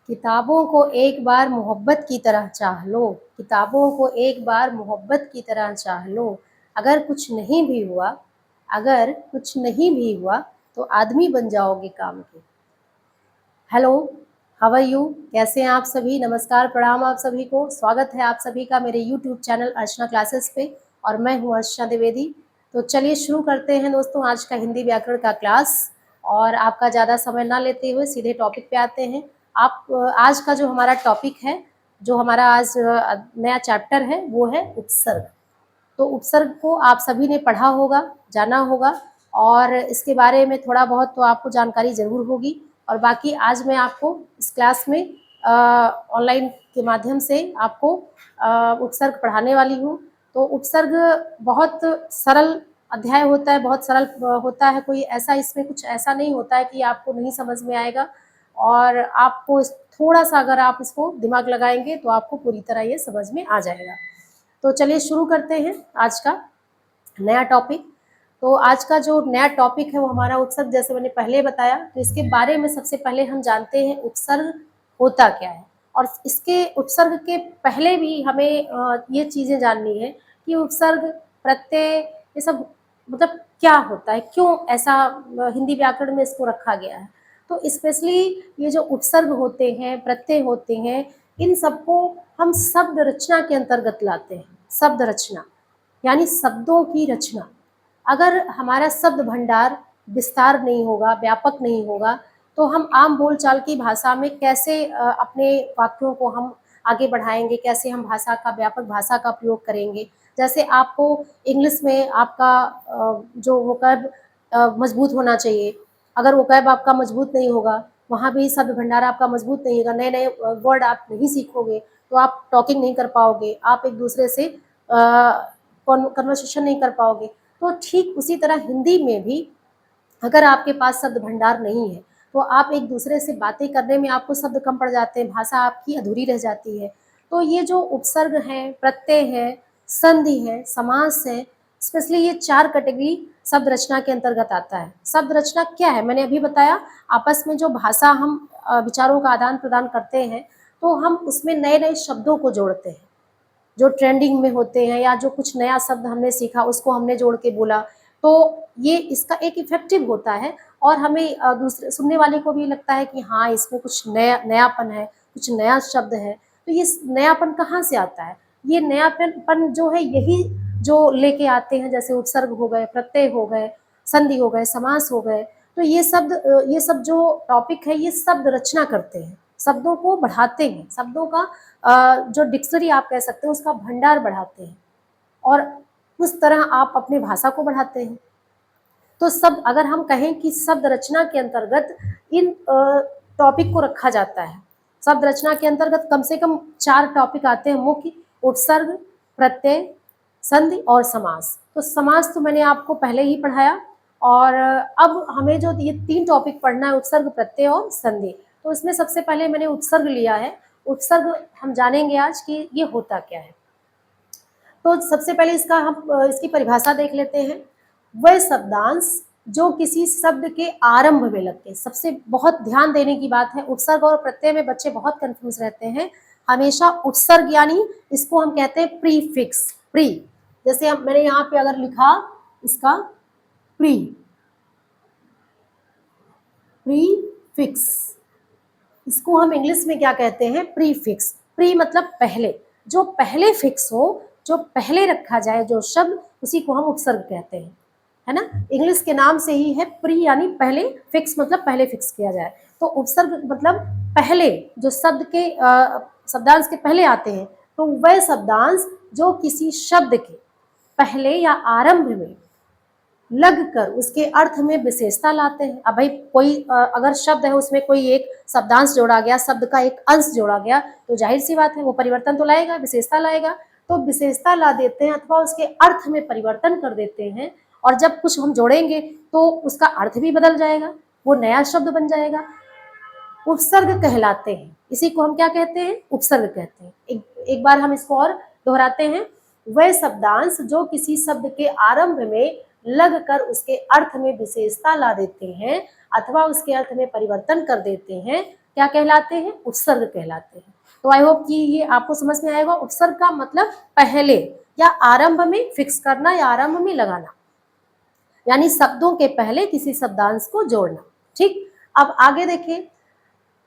किताबों को एक बार मोहब्बत की तरह चाह लो, किताबों को एक बार मोहब्बत की तरह चाह लो। अगर कुछ नहीं भी हुआ, अगर कुछ नहीं भी हुआ तो आदमी बन जाओगे काम के। Hello, how are you? कैसे हैं आप सभी? नमस्कार, प्रणाम आप सभी को। स्वागत है आप सभी का मेरे यूट्यूब चैनल अर्चना क्लासेस पे और मैं हूँ अर्चना द्विवेदी। तो चलिए शुरू करते हैं दोस्तों आज का हिंदी व्याकरण का क्लास। और आपका ज़्यादा समय ना लेते हुए सीधे टॉपिक पे आते हैं। आज का जो हमारा टॉपिक है, जो हमारा आज नया चैप्टर है, वो है उपसर्ग। तो उपसर्ग को आप सभी ने पढ़ा होगा, जाना होगा और इसके बारे में थोड़ा बहुत तो आपको जानकारी ज़रूर होगी। और बाकी आज मैं आपको इस क्लास में ऑनलाइन के माध्यम से आपको उपसर्ग पढ़ाने वाली हूँ। तो उपसर्ग बहुत सरल अध्याय होता है, बहुत सरल होता है। कोई ऐसा इसमें कुछ ऐसा नहीं होता है कि आपको नहीं समझ में आएगा, और आपको थोड़ा सा अगर आप इसको दिमाग लगाएंगे तो आपको पूरी तरह ये समझ में आ जाएगा। तो चलिए शुरू करते हैं आज का नया टॉपिक। तो आज का जो नया टॉपिक है वो हमारा उपसर्ग, जैसे मैंने पहले बताया। तो इसके बारे में सबसे पहले हम जानते हैं उपसर्ग होता क्या है। और इसके उपसर्ग के पहले भी हमें ये चीज़ें जाननी है कि उपसर्ग, प्रत्यय, ये सब मतलब क्या होता है, क्यों ऐसा हिंदी व्याकरण में इसको रखा गया है। तो स्पेशली ये जो उपसर्ग होते हैं, प्रत्यय होते हैं, इन सबको हम शब्द रचना के अंतर्गत लाते हैं। शब्द रचना यानी शब्दों की रचना। अगर हमारा शब्द भंडार विस्तार नहीं होगा, व्यापक नहीं होगा, तो हम आम बोलचाल की भाषा में कैसे अपने वाक्यों को हम आगे बढ़ाएंगे, कैसे हम भाषा का, व्यापक भाषा का प्रयोग करेंगे। जैसे आपको इंग्लिश में आपका जो वोकैब मजबूत होना चाहिए। अगर वोकैब आपका मजबूत नहीं होगा, वहाँ भी शब्द भंडार आपका मजबूत नहीं होगा, नए नए वर्ड आप नहीं सीखोगे, तो आप टॉकिंग नहीं कर पाओगे, आप एक दूसरे से कन्वर्सेशन नहीं कर पाओगे। तो ठीक उसी तरह हिंदी में भी अगर आपके पास शब्द भंडार नहीं है, तो आप एक दूसरे से बातें करने में आपको शब्द कम पड़ जाते हैं, भाषा आपकी अधूरी रह जाती है। तो ये जो उपसर्ग है, प्रत्यय है, संधि है, समास है, स्पेशली ये 4 कैटेगरी शब्द रचना के अंतर्गत आता है। शब्द रचना क्या है मैंने अभी बताया। आपस में जो भाषा हम विचारों का आदान प्रदान करते हैं, तो हम उसमें नए नए शब्दों को जोड़ते हैं जो ट्रेंडिंग में होते हैं, या जो कुछ नया शब्द हमने सीखा उसको हमने जोड़ के बोला। तो ये इसका एक इफेक्टिव होता है, और हमें दूसरे सुनने वाले को भी लगता है कि हाँ, इसमें कुछ नयापन है, कुछ नया शब्द है। तो ये नयापन कहाँ से आता है? ये नयापन जो है, यही जो लेके आते हैं, जैसे उपसर्ग हो गए, प्रत्यय हो गए, संधि हो गए, समास हो गए। तो ये सब जो टॉपिक है, ये शब्द रचना करते हैं, शब्दों को बढ़ाते हैं, शब्दों का जो डिक्शनरी आप कह सकते हैं उसका भंडार बढ़ाते हैं, और उस तरह आप अपनी भाषा को बढ़ाते हैं। तो सब अगर हम कहें कि शब्द रचना के अंतर्गत इन टॉपिक को रखा जाता है। शब्द रचना के अंतर्गत कम से कम 4 टॉपिक आते हैं मुख्य: उपसर्ग, प्रत्यय, संधि और समास। तो समास तो मैंने आपको पहले ही पढ़ाया, और अब हमें जो ये 3 टॉपिक पढ़ना है, उपसर्ग, प्रत्यय और संधि। तो इसमें सबसे पहले मैंने उपसर्ग लिया है। उपसर्ग हम जानेंगे आज कि ये होता क्या है। तो सबसे पहले इसकी परिभाषा देख लेते हैं। वह शब्दांश जो किसी शब्द के आरंभ में लगते हैं। सबसे बहुत ध्यान देने की बात है, उपसर्ग और प्रत्यय में बच्चे बहुत कंफ्यूज रहते हैं। हमेशा उपसर्ग यानी इसको हम कहते हैं प्रीफिक्स। प्री, जैसे मैंने यहाँ पे अगर लिखा इसका प्रीफिक्स, इसको हम इंग्लिश में क्या कहते हैं? प्रीफिक्स। प्री मतलब पहले, जो पहले फिक्स हो, जो पहले रखा जाए जो शब्द, उसी को हम उपसर्ग कहते हैं, है ना। इंग्लिश के नाम से ही है प्री यानी पहले, फिक्स मतलब पहले फिक्स किया जाए। तो उपसर्ग मतलब पहले, जो शब्द के शब्दांश के पहले आते हैं। तो वह शब्दांश जो किसी शब्द के पहले या आरंभ में लगकर उसके अर्थ में विशेषता लाते हैं। अब भाई कोई अगर शब्द है, उसमें कोई एक शब्दांश जोड़ा गया, शब्द का एक अंश जोड़ा गया, तो जाहिर सी बात है वो परिवर्तन तो लाएगा, विशेषता लाएगा। तो विशेषता ला देते हैं अथवा उसके अर्थ में परिवर्तन कर देते हैं, और जब कुछ हम जोड़ेंगे तो उसका अर्थ भी बदल जाएगा, वो नया शब्द बन जाएगा। उपसर्ग कहलाते हैं, इसी को हम क्या कहते हैं? उपसर्ग कहते हैं। एक बार हम इसको और दोहराते हैं। वह शब्दांश जो किसी शब्द के आरंभ में लगकर उसके अर्थ में विशेषता ला देते हैं अथवा उसके अर्थ में परिवर्तन कर देते हैं, क्या कहलाते हैं? उपसर्ग कहलाते हैं। तो आई होप कि ये आपको समझ में आएगा। उपसर्ग का मतलब पहले या आरंभ में फिक्स करना या आरंभ में लगाना, यानी शब्दों के पहले किसी शब्दांश को जोड़ना। ठीक, अब आगे देखिए,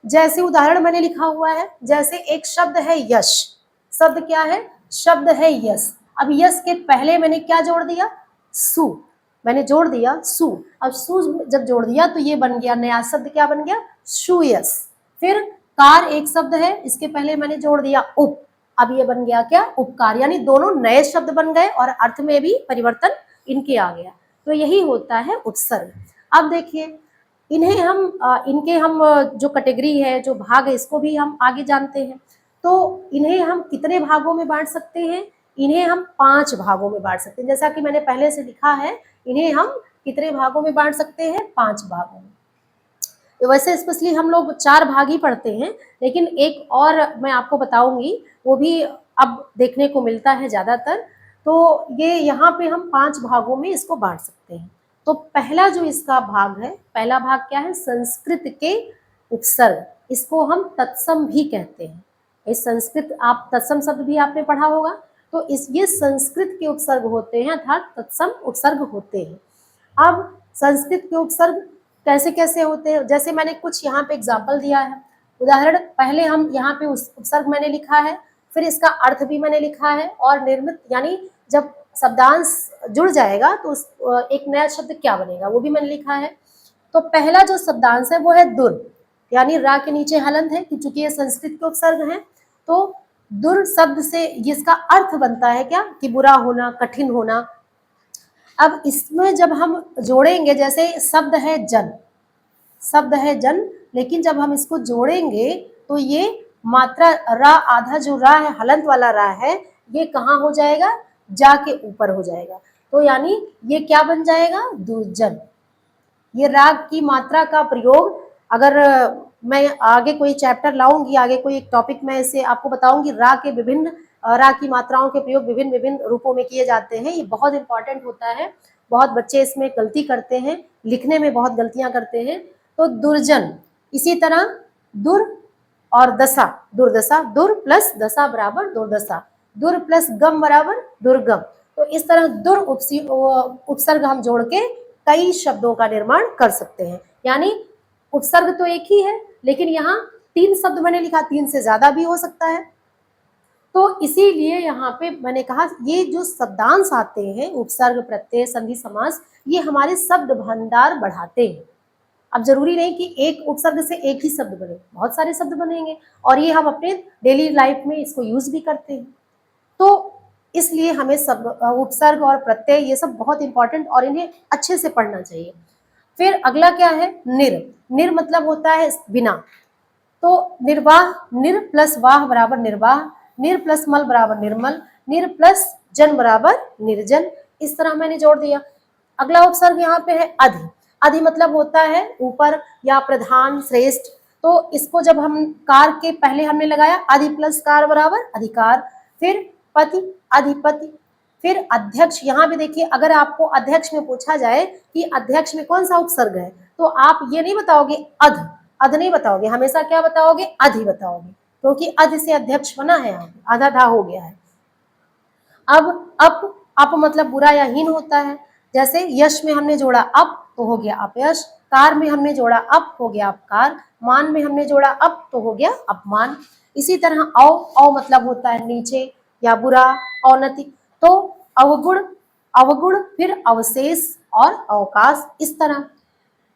जैसे उदाहरण मैंने लिखा हुआ है, जैसे एक शब्द है यश। शब्द क्या है? शब्द है यश। अब यश के पहले मैंने क्या जोड़ दिया? सु। मैंने जोड़ दिया सु। अब सु जब जोड़ दिया तो ये बन गया नया शब्द, क्या बन गया? सुयश। फिर कार एक शब्द है, इसके पहले मैंने जोड़ दिया उप। अब ये बन गया क्या? उपकार। यानी दोनों नए शब्द बन गए और अर्थ में भी परिवर्तन इनके आ गया। तो यही होता है उपसर्ग। अब देखिए, इनके हम जो कैटेगरी है, जो भाग है, इसको भी हम आगे जानते हैं। तो इन्हें हम कितने भागों में बांट सकते हैं? इन्हें हम 5 भागों में बांट सकते हैं। जैसा कि मैंने पहले से लिखा है, इन्हें हम कितने भागों में बांट सकते हैं? 5 भागों में। तो वैसे स्पेशली हम लोग 4 भाग ही पढ़ते हैं, लेकिन एक और मैं आपको बताऊंगी, वो भी अब देखने को मिलता है ज्यादातर। तो ये यहाँ पे हम 5 भागों में इसको बांट सकते हैं। तो पहला जो इसका भाग है, पहला भाग क्या है? संस्कृत के उपसर्ग। इसको हम तत्सम भी कहते हैं। इस संस्कृत, आप तत्सम शब्द भी आपने पढ़ा होगा। तो ये संस्कृत के उपसर्ग होते हैं, अर्थात तत्सम उपसर्ग होते हैं। अब संस्कृत के उपसर्ग कैसे कैसे होते हैं, जैसे मैंने कुछ यहाँ पे एग्जाम्पल दिया है। उदाहरण, पहले हम यहाँ पे उपसर्ग मैंने लिखा है, फिर इसका अर्थ भी मैंने लिखा है, और निर्मित यानी जब शब्दांश जुड़ जाएगा तो एक नया शब्द क्या बनेगा वो भी मैंने लिखा है। तो पहला जो शब्दांश है वो है दुर, यानी रा के नीचे हलंत है, क्योंकि ये संस्कृत के उपसर्ग हैं। तो दुर शब्द से इसका अर्थ बनता है क्या? कि बुरा होना, कठिन होना। अब इसमें जब हम जोड़ेंगे, जैसे शब्द है जन, शब्द है जन, लेकिन जब हम इसको जोड़ेंगे तो ये मात्रा रा, आधा जो रा है, हलंत वाला रा है, ये कहाँ हो जाएगा? जा के ऊपर हो जाएगा। तो यानी ये क्या बन जाएगा? दुर्जन। ये राग की मात्रा का प्रयोग, अगर मैं आगे कोई चैप्टर लाऊंगी, आगे कोई एक टॉपिक में इसे आपको बताऊंगी, राग के विभिन्न राग की मात्राओं के प्रयोग विभिन्न विभिन्न रूपों में किए जाते हैं। ये बहुत इंपॉर्टेंट होता है। बहुत बच्चे इसमें गलती करते हैं, लिखने में बहुत गलतियां करते हैं। तो दुर्जन, इसी तरह दुर और दशा, दुर्दशा, दुर प्लस दशा बराबर दुर्दशा, दुर प्लस गम बराबर दुर्गम। तो इस तरह दुर उपसर्ग हम जोड़ के कई शब्दों का निर्माण कर सकते हैं। यानी उपसर्ग तो एक ही है, लेकिन यहाँ 3 शब्द मैंने लिखा, 3 से ज्यादा भी हो सकता है। तो इसीलिए यहाँ पे मैंने कहा, ये जो शब्दांश आते हैं, उपसर्ग, प्रत्यय, संधि, समास, ये हमारे शब्द भंडार बढ़ाते हैं। अब जरूरी नहीं कि एक उपसर्ग से एक ही शब्द बने, बहुत सारे शब्द बनेंगे, और ये हम अपने डेली लाइफ में इसको यूज भी करते हैं। तो इसलिए हमें सब उपसर्ग और प्रत्यय ये सब बहुत इंपॉर्टेंट, और इन्हें अच्छे से पढ़ना चाहिए। फिर अगला क्या है? निर। निर मतलब होता है बिना। तो निर्वाह, निर प्लस वाह बराबर निर्वाह, निर प्लस मल बराबर निर्मल, निर प्लस जन बराबर निर्जन। इस तरह मैंने जोड़ दिया। अगला उपसर्ग यहाँ पे है अधि। अधि मतलब होता है ऊपर या प्रधान, श्रेष्ठ। तो इसको जब हम कार के पहले हमने लगाया, अधि प्लस कार बराबर अधिकार। फिर पति, अधिपति। फिर अध्यक्ष। यहाँ भी देखिए, अगर आपको अध्यक्ष में पूछा जाए कि अध्यक्ष में कौन सा उपसर्ग है, तो आप ये नहीं बताओगे अध, अध नहीं बताओगे, हमेशा क्या बताओगे? अधि बताओगे, क्योंकि अध से अध्यक्ष बना है, आधा धा हो गया है। अब अप मतलब बुरा या हीन होता है। जैसे यश में हमने जोड़ा अप तो हो गया अपयश, कार में हमने जोड़ा अप हो गया अपकार, मान में हमने जोड़ा अप तो हो गया अपमान। इसी तरह औ मतलब होता है नीचे या बुरा, अवनति। तो अवगुण, अवगुण, फिर अवशेष और अवकाश। इस तरह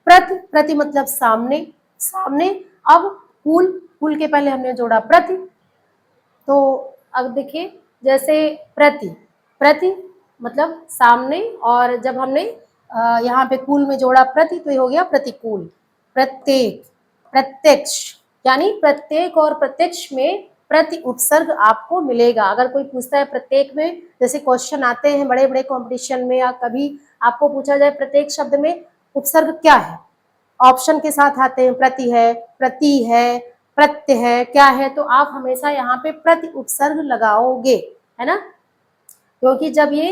प्रति, प्रति मतलब सामने, सामने। अब कुल, कुल के पहले हमने जोड़ा प्रति। तो अब देखिए, जैसे प्रति, प्रति मतलब सामने, और जब हमने यहाँ पे कुल में जोड़ा प्रति तो ये हो गया प्रतिकूल। प्रत्येक, प्रत्यक्ष, यानी प्रत्येक और प्रत्यक्ष में प्रति उपसर्ग आपको मिलेगा। अगर कोई पूछता है प्रत्येक में, जैसे क्वेश्चन आते हैं बड़े बड़े कंपटीशन में, या कभी आपको पूछा जाए प्रत्येक शब्द में उपसर्ग क्या है, ऑप्शन के साथ आते हैं, प्रति है, प्रति है, प्रत्यय है, क्या है, तो आप हमेशा यहाँ पे प्रति उपसर्ग लगाओगे, है ना। क्योंकि जब ये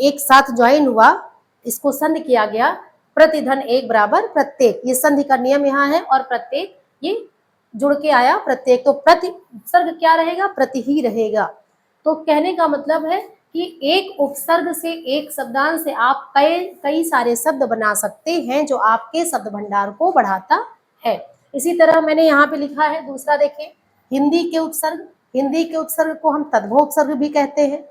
एक साथ ज्वाइन हुआ, इसको संधि किया गया, प्रतिधन एक बराबर प्रत्येक, ये संधि का नियम यहाँ है, और प्रत्येक ये जुड़ के आया प्रत्येक, तो प्रति उपसर्ग क्या रहेगा, प्रति ही रहेगा। तो कहने का मतलब है कि एक उपसर्ग से, एक शब्दांश से आप कई कई सारे शब्द बना सकते हैं जो आपके शब्द भंडार को बढ़ाता है। इसी तरह मैंने यहाँ पे लिखा है दूसरा, देखें, हिंदी के उपसर्ग। हिंदी के उपसर्ग को हम तद्भव उपसर्ग भी कहते हैं।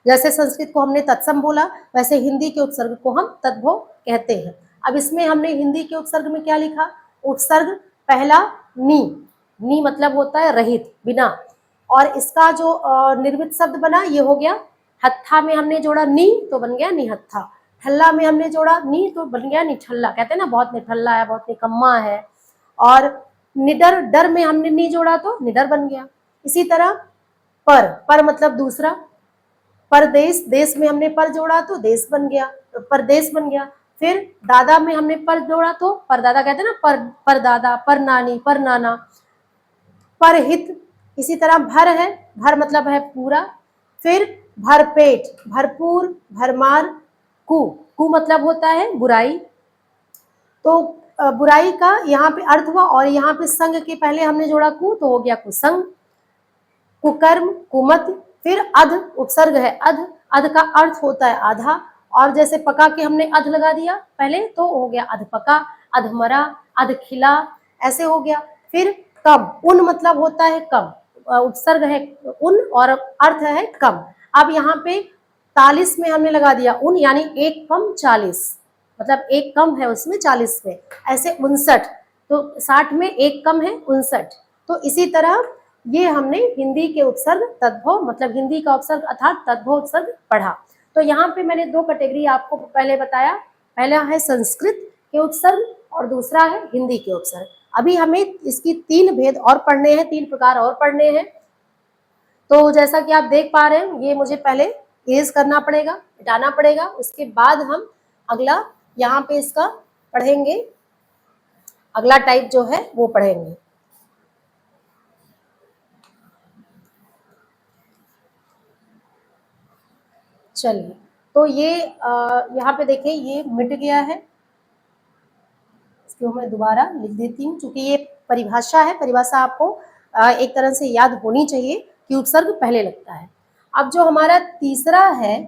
जैसे संस्कृत को हमने तत्सम बोला, वैसे हिंदी के उपसर्ग को हम तद्भव कहते हैं। अब इसमें हमने हिंदी के उपसर्ग में क्या लिखा, उपसर्ग पहला नी, नी मतलब होता है रहित, बिना, और इसका जो निर्मित शब्द बना ये हो गया, हत्था में हमने जोड़ा नी तो बन गया निहत्था, ठल्ला में हमने जोड़ा नी तो बन गया निठल्ला, कहते हैं ना बहुत निठल्ला है, बहुत निकम्मा है। और निडर, डर में हमने नी जोड़ा तो निडर बन गया। इसी तरह पर मतलब दूसरा, परदेश, देश में हमने पर जोड़ा तो देश बन गया, परदेश बन गया। फिर दादा में हमने पर जोड़ा तो परदादा, कहते हैं ना पर दादा, पर नानी, पर नाना, परहित। इसी तरह भर है, भर मतलब है पूरा। फिर भरपेट, भरपूर, भरमार, कु मतलब होता है बुराई। तो बुराई का यहाँ पे अर्थ हुआ, और यहाँ पे संग के पहले हमने जोड़ा कु तो हो गया कुसंग, कुकर्म, कुमत। फिर अध उपसर्ग है, अध, अध का अर्थ होता है आधा, और जैसे पका के हमने अध लगा दिया पहले तो हो गया अधपका, अधमरा, अधखिला, ऐसे हो गया। फिर कम, उन मतलब होता है कम, उपसर्ग है उन और अर्थ है कम। अब यहाँ पे 40 में हमने लगा दिया उन, यानी एक कम 40, मतलब एक कम है उसमें 40 में, ऐसे 59, तो 60 में एक कम है 59। तो इसी तरह ये हमने हिंदी के उपसर्ग तद्भव, मतलब हिंदी का उपसर्ग अर्थात तद्भव उपसर्ग पढ़ा। तो यहाँ पे मैंने दो कैटेगरी आपको पहले बताया, पहला है संस्कृत के उपसर्ग और दूसरा है हिंदी के उपसर्ग। अभी हमें इसकी 3 भेद और पढ़ने हैं, 3 प्रकार और पढ़ने हैं। तो जैसा कि आप देख पा रहे हैं, ये मुझे पहले इरेज करना पड़ेगा, मिटाना पड़ेगा, उसके बाद हम अगला यहाँ पे इसका पढ़ेंगे, अगला टाइप जो है वो पढ़ेंगे। चलिए, तो ये यहाँ पे देखिए ये मिट गया है, इसको मैं दोबारा लिख देती हूँ, क्योंकि ये परिभाषा है, परिभाषा आपको एक तरह से याद होनी चाहिए कि उपसर्ग पहले लगता है। अब जो हमारा तीसरा है,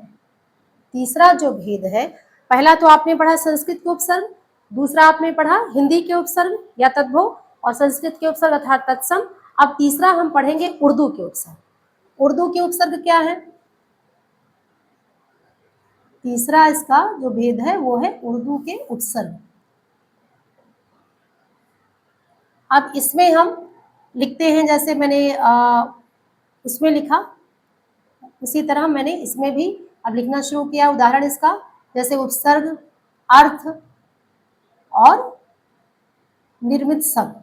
तीसरा जो भेद है, पहला तो आपने पढ़ा संस्कृत के उपसर्ग, दूसरा आपने पढ़ा हिंदी के उपसर्ग या तद्भव, और संस्कृत के उपसर्ग अर्थात तत्सम। अब तीसरा हम पढ़ेंगे उर्दू के उपसर्ग। उर्दू के उपसर्ग क्या है, तीसरा इसका जो भेद है वो है उर्दू के उपसर्ग। अब इसमें हम लिखते हैं, जैसे मैंने उसमें लिखा उसी तरह मैंने इसमें भी अब लिखना शुरू किया। उदाहरण इसका, जैसे उपसर्ग, अर्थ और निर्मित शब्द।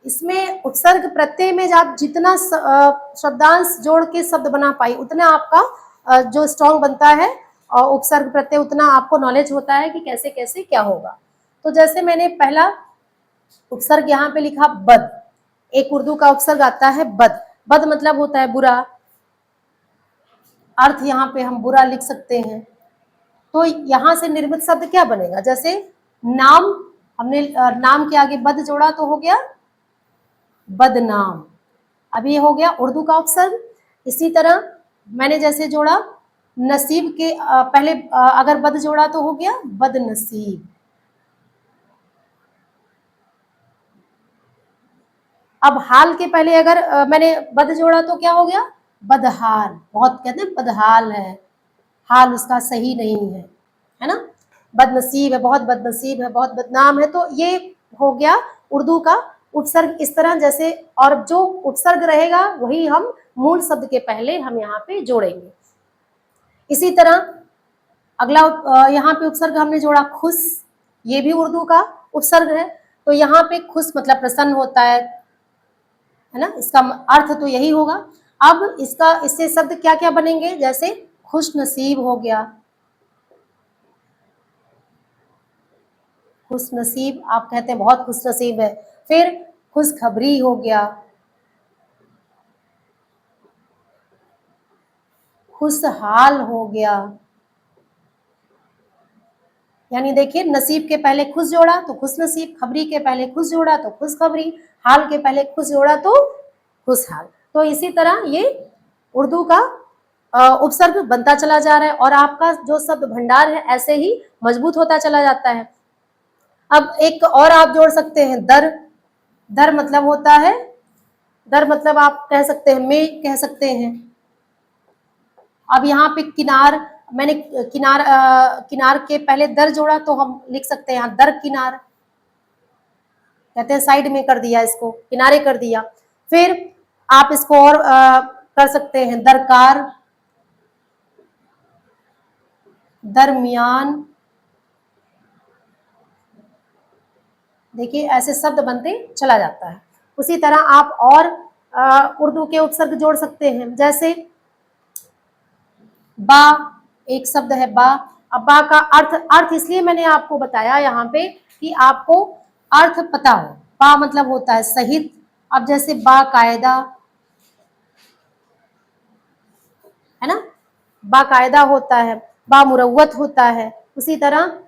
इसमें उपसर्ग प्रत्यय में आप जितना शब्दांश जोड़ के शब्द बना पाई उतना आपका जो स्ट्रॉन्ग बनता है, और उपसर्ग प्रत्यय उतना आपको नॉलेज होता है कि कैसे कैसे क्या होगा। तो जैसे मैंने पहला उपसर्ग यहाँ पे लिखा बद, एक उर्दू का उपसर्ग आता है बद, बद मतलब होता है बुरा, अर्थ यहाँ पे हम बुरा लिख सकते हैं। तो यहाँ से निर्मित शब्द क्या बनेगा, जैसे नाम, हमने नाम के आगे बद जोड़ा तो हो गया बदनाम। अब ये हो गया उर्दू का उपसर्ग। इसी तरह मैंने जैसे जोड़ा नसीब के पहले अगर बद जोड़ा तो हो गया बदनसीब। अब हाल के पहले अगर मैंने बद जोड़ा तो क्या हो गया बदहाल, बहुत कहते हैं बदहाल है, हाल उसका सही नहीं है ना। बदनसीब है, बहुत बदनसीब है, बहुत बदनाम है। तो ये हो गया उर्दू का उपसर्ग इस तरह, जैसे, और जो उपसर्ग रहेगा वही हम मूल शब्द के पहले हम यहाँ पे जोड़ेंगे। इसी तरह अगला यहाँ पे उपसर्ग हमने जोड़ा खुश, ये भी उर्दू का उपसर्ग है। तो यहाँ पे खुश मतलब प्रसन्न होता है ना, इसका अर्थ तो यही होगा। अब इसका इससे शब्द क्या क्या बनेंगे, जैसे खुश नसीब हो गया, खुश नसीब आप कहते हैं बहुत खुश नसीब है। फिर खुशखबरी हो गया, खुशहाल हो गया, यानी देखिए, नसीब के पहले खुश जोड़ा तो खुश नसीब, खबरी के पहले खुश जोड़ा तो खुश खबरी, हाल के पहले खुश जोड़ा तो खुशहाल। तो इसी तरह ये उर्दू का उपसर्ग बनता चला जा रहा है और आपका जो शब्द भंडार है ऐसे ही मजबूत होता चला जाता है। अब एक और आप जोड़ सकते हैं, दर। दर मतलब होता है, दर मतलब आप कह सकते हैं में कह सकते हैं। अब यहाँ पे किनार, मैंने किनार किनार के पहले दर जोड़ा तो हम लिख सकते हैं यहाँ दर किनार, कहते हैं साइड में कर दिया, इसको किनारे कर दिया। फिर आप इसको और कर सकते हैं, दरकार, दरमियान। देखिए ऐसे शब्द बनते चला जाता है। उसी तरह आप और उर्दू के उपसर्ग जोड़ सकते हैं, जैसे बा, एक शब्द है बा। अब बा का अर्थ, अर्थ इसलिए मैंने आपको बताया यहाँ पे कि आपको अर्थ पता हो। बा मतलब होता है सहित। अब जैसे बाकायदा, है ना, बाकायदा होता है, बामुरव्वत होता है। उसी तरह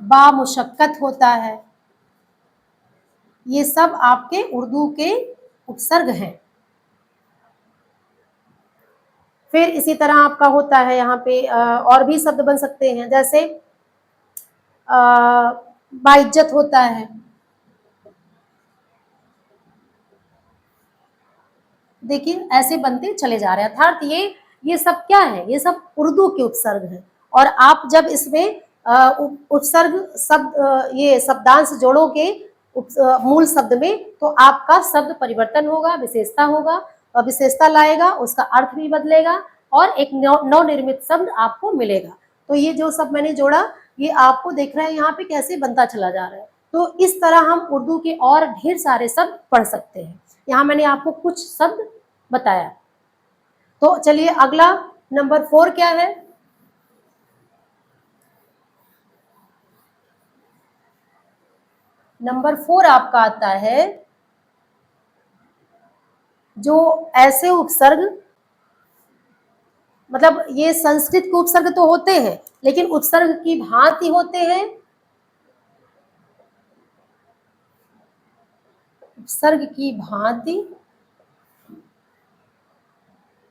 बामुशक्कत होता है। ये सब आपके उर्दू के उपसर्ग हैं। फिर इसी तरह आपका होता है यहाँ पे और भी शब्द बन सकते हैं, जैसे बाइज्जत होता है। देखिए ऐसे बनते चले जा रहे हैं। अर्थात ये सब क्या है, ये सब उर्दू के उपसर्ग हैं। और आप जब इसमें उपसर्ग शब्द ये शब्दांश जोड़ोगे मूल शब्द में, तो आपका शब्द परिवर्तन होगा, विशेषता होगा, और विशेषता लाएगा, उसका अर्थ भी बदलेगा और एक नवनिर्मित शब्द आपको मिलेगा। तो ये जो सब मैंने जोड़ा, ये आपको देख रहे हैं यहाँ पे कैसे बनता चला जा रहा है। तो इस तरह हम उर्दू के और ढेर सारे शब्द पढ़ सकते हैं। यहाँ मैंने आपको कुछ शब्द बताया। तो चलिए अगला नंबर 4 क्या है? नंबर 4 आपका आता है जो ऐसे उपसर्ग, मतलब ये संस्कृत के उपसर्ग तो होते हैं लेकिन उपसर्ग की भांति होते हैं। उपसर्ग की भांति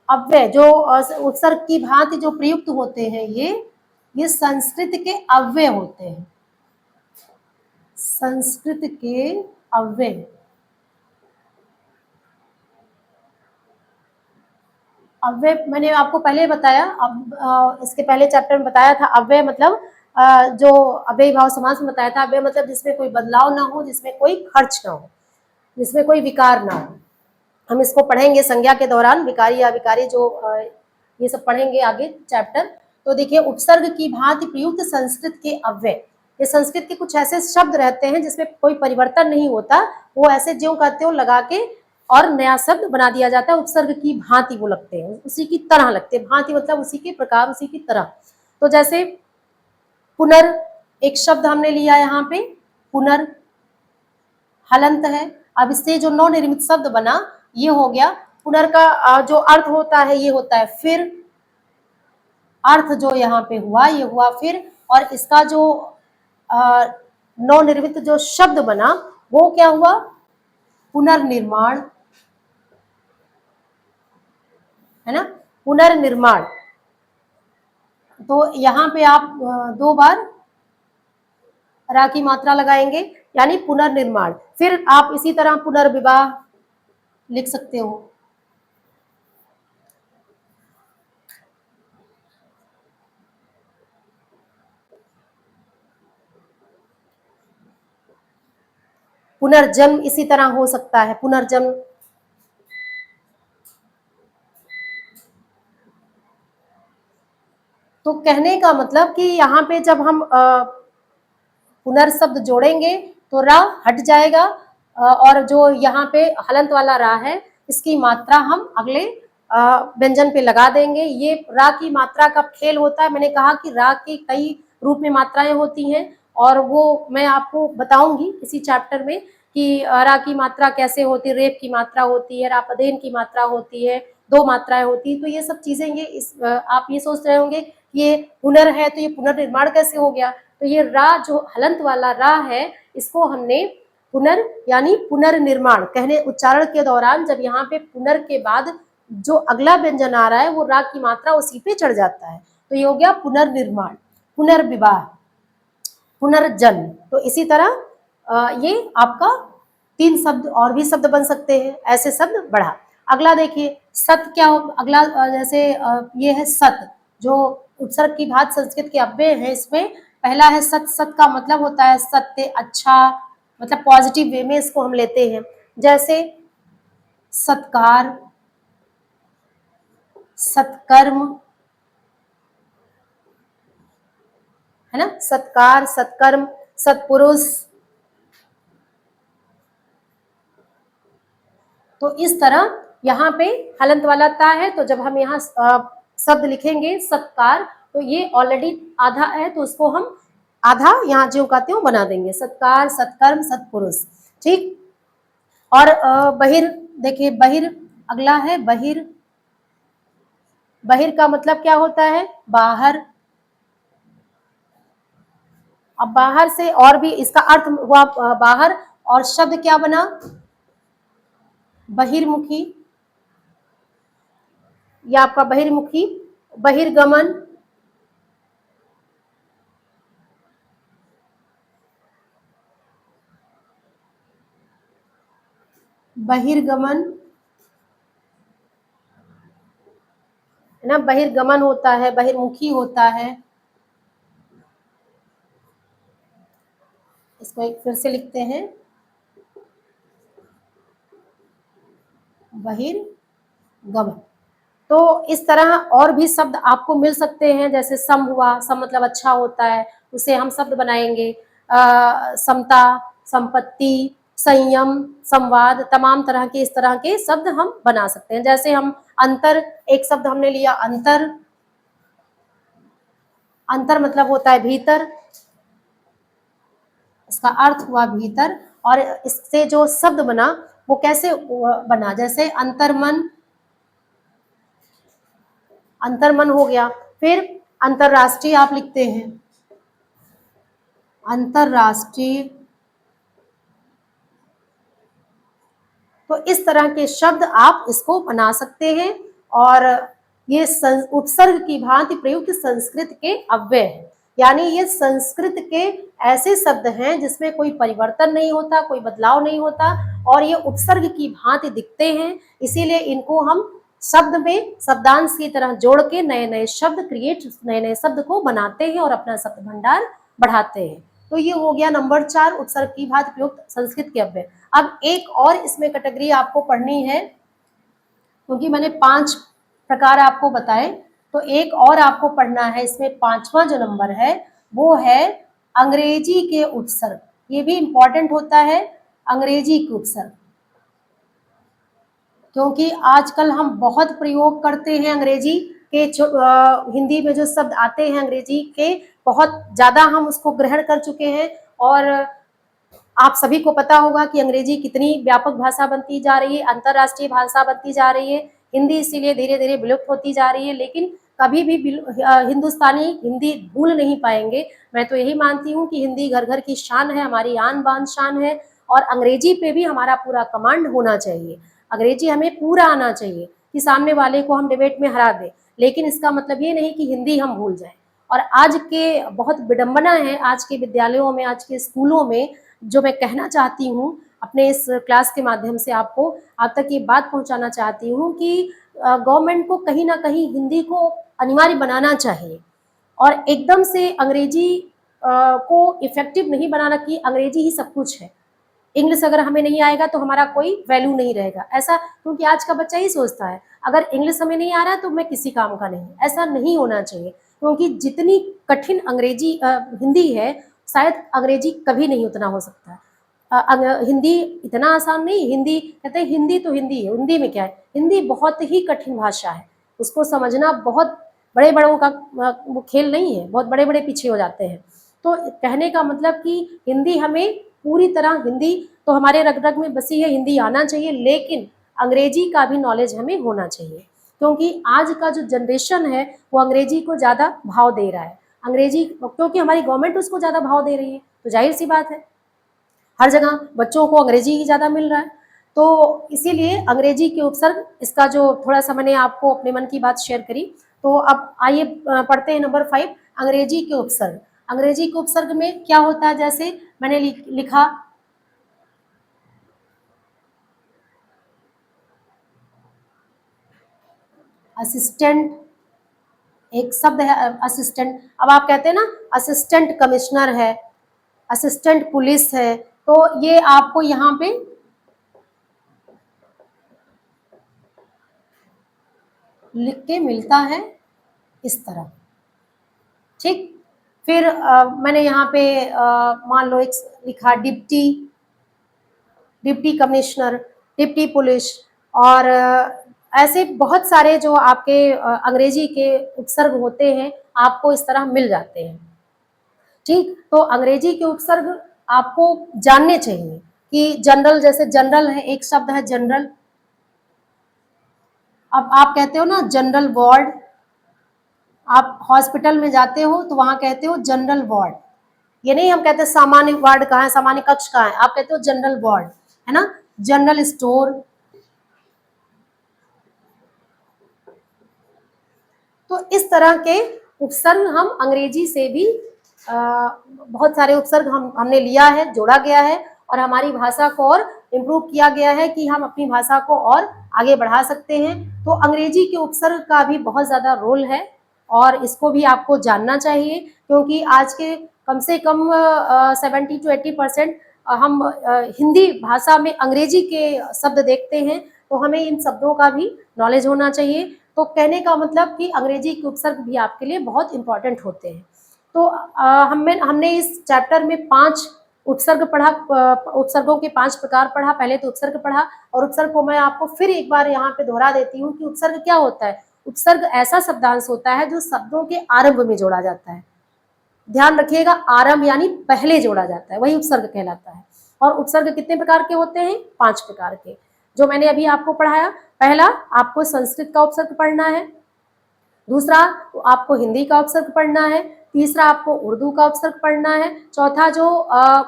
अव्यय, जो उपसर्ग की भांति जो प्रयुक्त होते हैं, ये संस्कृत के अव्यय होते हैं। संस्कृत के अव्यय। अव्यय मैंने आपको पहले बताया, अब इसके पहले चैप्टर में बताया था। अव्यय मतलब जो अव्यय भाव समास में बताया था। अव्यय मतलब जिसमें कोई बदलाव ना हो, जिसमें कोई खर्च ना हो, जिसमें कोई विकार ना हो। हम इसको पढ़ेंगे संज्ञा के दौरान, विकारी अविकारी जो ये सब पढ़ेंगे आगे चैप्टर। तो देखिए, उपसर्ग की भांति प्रयुक्त संस्कृत के अव्यय, ये संस्कृत के कुछ ऐसे शब्द रहते हैं जिसमें कोई परिवर्तन नहीं होता, वो ऐसे ज्यों का त्यों लगा के और नया शब्द बना दिया जाता है। उपसर्ग की भांति वो लगते हैं, उसी की तरह लगते हैं। भांति मतलब उसी के प्रकार, उसी की तरह। तो जैसे पुनर, एक शब्द हमने लिया यहाँ पे, पुनर हलंत है। अब इससे जो नवनिर्मित शब्द बना, ये हो गया। पुनर का जो अर्थ होता है, ये होता है फिर। अर्थ जो यहाँ पे हुआ, ये हुआ फिर। और इसका जो नवनिर्मित जो शब्द बना, वो क्या हुआ? पुनर्निर्माण, है ना, पुनर्निर्माण। तो यहाँ पे आप 2 बार रा की मात्रा लगाएंगे, यानी पुनर्निर्माण। फिर आप इसी तरह पुनर्विवाह लिख सकते हो। पुनर्जन्म इसी तरह हो सकता है, पुनर्जन्म। तो कहने का मतलब कि यहाँ पे जब हम पुनर्शब्द जोड़ेंगे तो रा हट जाएगा, और जो यहाँ पे हलंत वाला रा है, इसकी मात्रा हम अगले व्यंजन पे लगा देंगे। ये रा की मात्रा का खेल होता है। मैंने कहा कि रा के कई रूप में मात्राएं होती हैं, और वो मैं आपको बताऊंगी इसी चैप्टर में कि रा की मात्रा कैसे होती है, रेप की मात्रा होती है, रापदेन की मात्रा होती है, 2 मात्राएं होती है। तो ये सब चीजें, ये आप ये सोच रहे होंगे ये पुनर है तो ये पुनर्निर्माण कैसे हो गया। तो ये रा जो हलंत वाला रा है, इसको हमने पुनर यानी पुनर्निर्माण कहने उच्चारण के दौरान जब यहाँ पे पुनर के बाद जो अगला व्यंजन आ रहा है वो रा की मात्रा उसी पे चढ़ जाता है, तो ये हो गया पुनर्निर्माण, पुनर्विवाह, पुनर्जन्म। तो इसी तरह ये आपका 3 शब्द और भी शब्द बन सकते हैं, ऐसे शब्द बढ़ा। अगला देखिए सत क्या हो, अगला जैसे ये है सत, जो उपसर्ग की भात संस्कृत के अव्यय है, इसमें पहला है सत। सत का मतलब होता है सत्य, अच्छा, मतलब पॉजिटिव वे में इसको हम लेते हैं। जैसे सत्कार, सत्कर्म, है ना, सत्कार, सत्कर्म, सत्पुरुष। तो इस तरह यहाँ पे हलंत वाला ता है, तो जब हम यहाँ शब्द लिखेंगे सत्कार, तो ये ऑलरेडी आधा है, तो उसको हम आधा यहाँ जो कहते हो बना देंगे, सत्कार, सत्कर्म, सत्पुरुष। ठीक। और बहिर देखिए, बहिर अगला है बहिर। बहिर का मतलब क्या होता है, बाहर। अब बाहर से और भी इसका अर्थ हुआ बाहर, और शब्द क्या बना, बहिर्मुखी, या आपका बहिर्मुखी, बहिर्गमन, बहिर्गमन, है ना, बहिर्गमन होता है, बहिर्मुखी होता है। इसको एक फिर से लिखते हैं, बहिर्गमन। तो इस तरह और भी शब्द आपको मिल सकते हैं, जैसे सम हुआ, सम मतलब अच्छा होता है, उसे हम शब्द बनाएंगे। समता, संपत्ति, संयम, संवाद, तमाम तरह के इस तरह के शब्द हम बना सकते हैं। जैसे हम अंतर, एक शब्द हमने लिया अंतर, अंतर मतलब होता है भीतर, इसका अर्थ हुआ भीतर। और इससे जो शब्द बना वो कैसे बना, जैसे अंतर्मन, अंतर्मन हो गया। फिर अंतरराष्ट्रीय आप लिखते हैं, अंतरराष्ट्रीय। तो इस तरह के शब्द आप इसको बना सकते हैं, और ये उपसर्ग की भांति प्रयुक्त संस्कृत के अव्यय है, यानी ये संस्कृत के ऐसे शब्द हैं जिसमें कोई परिवर्तन नहीं होता, कोई बदलाव नहीं होता, और ये उपसर्ग की भांति दिखते हैं। इसीलिए इनको हम शब्द में शब्दांश की तरह जोड़ के नए नए शब्द क्रिएट, नए नए शब्द को बनाते हैं और अपना शब्द भंडार बढ़ाते हैं। तो ये हो गया नंबर 4, उपसर्ग की भांति प्रयुक्त संस्कृत के अव्यय। अब एक और इसमें कैटेगरी आपको पढ़नी है, क्योंकि मैंने 5 प्रकार आपको बताए, तो एक और आपको पढ़ना है इसमें, 5वां जो नंबर है वो है अंग्रेजी के उपसर्ग। ये भी इंपॉर्टेंट होता है, अंग्रेजी के उपसर्ग, क्योंकि आजकल हम बहुत प्रयोग करते हैं अंग्रेजी के, हिंदी में जो शब्द आते हैं अंग्रेजी के, बहुत ज़्यादा हम उसको ग्रहण कर चुके हैं। और आप सभी को पता होगा कि अंग्रेजी कितनी व्यापक भाषा बनती जा रही है, अंतर्राष्ट्रीय भाषा बनती जा रही है। हिंदी इसीलिए धीरे धीरे विलुप्त होती जा रही है, लेकिन कभी भी हिंदुस्तानी हिंदी भूल नहीं पाएंगे। मैं तो यही मानती हूँ कि हिंदी घर घर की शान है, हमारी आन बान शान है, और अंग्रेजी पे भी हमारा पूरा कमांड होना चाहिए। अंग्रेजी हमें पूरा आना चाहिए कि सामने वाले को हम डिबेट में हरा दें, लेकिन इसका मतलब ये नहीं कि हिंदी हम भूल जाएं। और आज के बहुत विडंबना है, आज के विद्यालयों में, आज के स्कूलों में, जो मैं कहना चाहती हूँ अपने इस क्लास के माध्यम से आपको, आप तक ये बात पहुँचाना चाहती हूँ कि गवर्नमेंट को कहीं ना कहीं हिंदी को अनिवार्य बनाना चाहिए, और एकदम से अंग्रेजी को इफेक्टिव नहीं बनाना कि अंग्रेजी ही सब कुछ है, इंग्लिश अगर हमें नहीं आएगा तो हमारा कोई वैल्यू नहीं रहेगा, ऐसा। क्योंकि आज का बच्चा ही सोचता है अगर इंग्लिश हमें नहीं आ रहा है तो मैं किसी काम का नहीं, ऐसा नहीं होना चाहिए। क्योंकि जितनी कठिन अंग्रेजी हिंदी है, शायद अंग्रेजी कभी नहीं उतना हो सकता है। हिंदी इतना आसान नहीं, हिंदी कहते हैं हिंदी तो हिंदी है, हिंदी में क्या है, हिंदी बहुत ही कठिन भाषा है, उसको समझना बहुत बड़े बड़ों का वो खेल नहीं है, बहुत बड़े बड़े पीछे हो जाते हैं। तो कहने का मतलब कि हिंदी हमें पूरी तरह, हिंदी तो हमारे रग रग में बसी है, हिंदी आना चाहिए, लेकिन अंग्रेजी का भी नॉलेज हमें होना चाहिए। क्योंकि आज का जो जनरेशन है वो अंग्रेजी को ज़्यादा भाव दे रहा है, अंग्रेजी क्योंकि हमारी गवर्नमेंट उसको ज़्यादा भाव दे रही है, तो जाहिर सी बात है हर जगह बच्चों को अंग्रेजी ही ज़्यादा मिल रहा है। तो इसीलिए अंग्रेजी के उपसर्ग, इसका जो थोड़ा सा मैंने आपको अपने मन की बात शेयर करी। तो अब आइए पढ़ते हैं नंबर 5, अंग्रेजी के उपसर्ग। अंग्रेजी के उपसर्ग में क्या होता है, जैसे मैंने लिखा असिस्टेंट, एक शब्द है असिस्टेंट। अब आप कहते हैं ना असिस्टेंट कमिश्नर है, असिस्टेंट पुलिस है, तो ये आपको यहाँ पे लिख के मिलता है इस तरह, ठीक। फिर मैंने यहाँ पे मान लो एक लिखा deputy, deputy commissioner, deputy police, और ऐसे बहुत सारे जो आपके अंग्रेजी के उपसर्ग होते हैं आपको इस तरह मिल जाते हैं, ठीक। तो अंग्रेजी के उपसर्ग आपको जानने चाहिए कि जनरल, जैसे जनरल है, एक शब्द है जनरल। अब आप कहते हो ना जनरल वार्ड, आप हॉस्पिटल में जाते हो तो वहां कहते हो जनरल वार्ड, ये नहीं हम कहते सामान्य वार्ड कहाँ है, सामान्य कक्ष कहाँ है, आप कहते हो जनरल वार्ड, है ना। General store. तो इस तरह के उपसर्ग हम अंग्रेजी से भी बहुत सारे उपसर्ग हमने लिया है, जोड़ा गया है, और हमारी भाषा को और इम्प्रूव किया गया है कि हम अपनी भाषा को और आगे बढ़ा सकते हैं। तो अंग्रेजी के उपसर्ग का भी बहुत ज़्यादा रोल है और इसको भी आपको जानना चाहिए, क्योंकि आज के कम से कम 70 to 80% हम हिंदी भाषा में अंग्रेजी के शब्द देखते हैं, तो हमें इन शब्दों का भी नॉलेज होना चाहिए। तो कहने का मतलब कि अंग्रेजी के उपसर्ग भी आपके लिए बहुत इंपॉर्टेंट होते हैं। तो हमने इस चैप्टर में 5 उपसर्ग पढ़ा, उपसर्गों के 5 प्रकार पढ़ा। पहले तो उपसर्ग पढ़ा, और उपसर्ग को मैं आपको फिर एक बार यहाँ पे दोहरा देती हूँ कि उपसर्ग क्या होता है। उपसर्ग ऐसा शब्दांश होता है जो शब्दों के आरंभ में जोड़ा जाता है। ध्यान रखिएगा, आरंभ यानी पहले जोड़ा जाता है, वही उपसर्ग कहलाता है। और उपसर्ग कितने प्रकार के होते हैं? 5 प्रकार के, जो मैंने अभी आपको पढ़ाया। पहला, आपको संस्कृत का उपसर्ग पढ़ना है। दूसरा, तो आपको हिंदी का उपसर्ग पढ़ना है। तीसरा, आपको उर्दू का उपसर्ग पढ़ना है। चौथा, जो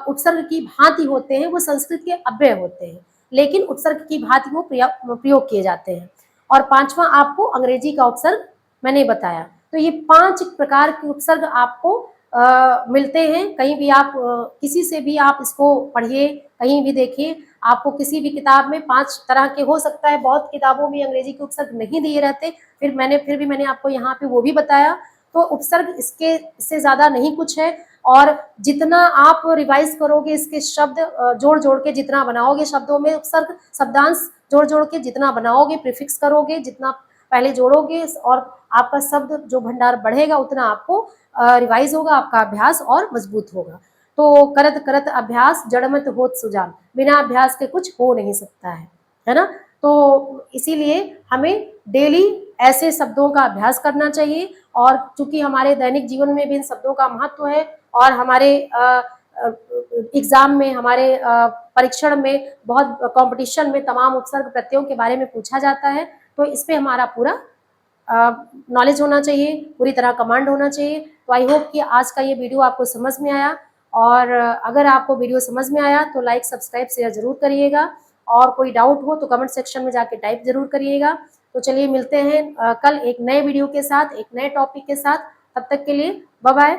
उपसर्ग की भांति होते हैं वो संस्कृत के अव्यय होते हैं, लेकिन उपसर्ग की भांति वो प्रयोग किए जाते हैं। और पांचवा, आपको अंग्रेजी का उपसर्ग मैंने बताया। तो ये 5 प्रकार के उपसर्ग आपको मिलते हैं। कहीं भी आप किसी से भी आप इसको पढ़िए, कहीं भी देखिए, आपको किसी भी किताब में 5 तरह के हो सकता है, बहुत किताबों में अंग्रेजी के उपसर्ग नहीं दिए रहते, फिर भी मैंने आपको यहाँ पे वो भी बताया। तो उपसर्ग इससे ज़्यादा नहीं कुछ है, और जितना आप रिवाइज करोगे इसके शब्द जोड़ जोड़ के जितना बनाओगे, शब्दों में उपसर्ग शब्दांश जोड़ जोड़ के जितना बनाओगे, प्रीफिक्स करोगे, जितना पहले जोड़ोगे, और आपका शब्द जो भंडार बढ़ेगा उतना आपको रिवाइज होगा, आपका अभ्यास और मजबूत होगा। तो करत करत अभ्यास जड़मत होत सुजान, बिना अभ्यास के कुछ हो नहीं सकता है ना। तो इसीलिए हमें डेली ऐसे शब्दों का अभ्यास करना चाहिए, और चूंकि हमारे दैनिक जीवन में भी इन शब्दों का महत्व है, और हमारे एग्जाम में, हमारे परीक्षण में, बहुत कंपटीशन में तमाम उपसर्ग प्रत्ययों के बारे में पूछा जाता है, तो इस पे हमारा पूरा नॉलेज होना चाहिए, पूरी तरह कमांड होना चाहिए। तो आई होप कि आज का ये वीडियो आपको समझ में आया, और अगर आपको वीडियो समझ में आया तो लाइक, सब्सक्राइब, शेयर जरूर करिएगा, और कोई डाउट हो तो कमेंट सेक्शन में जाके टाइप जरूर करिएगा। तो चलिए मिलते हैं कल एक नए वीडियो के साथ, एक नए टॉपिक के साथ। तब तक के लिए बाय बाय।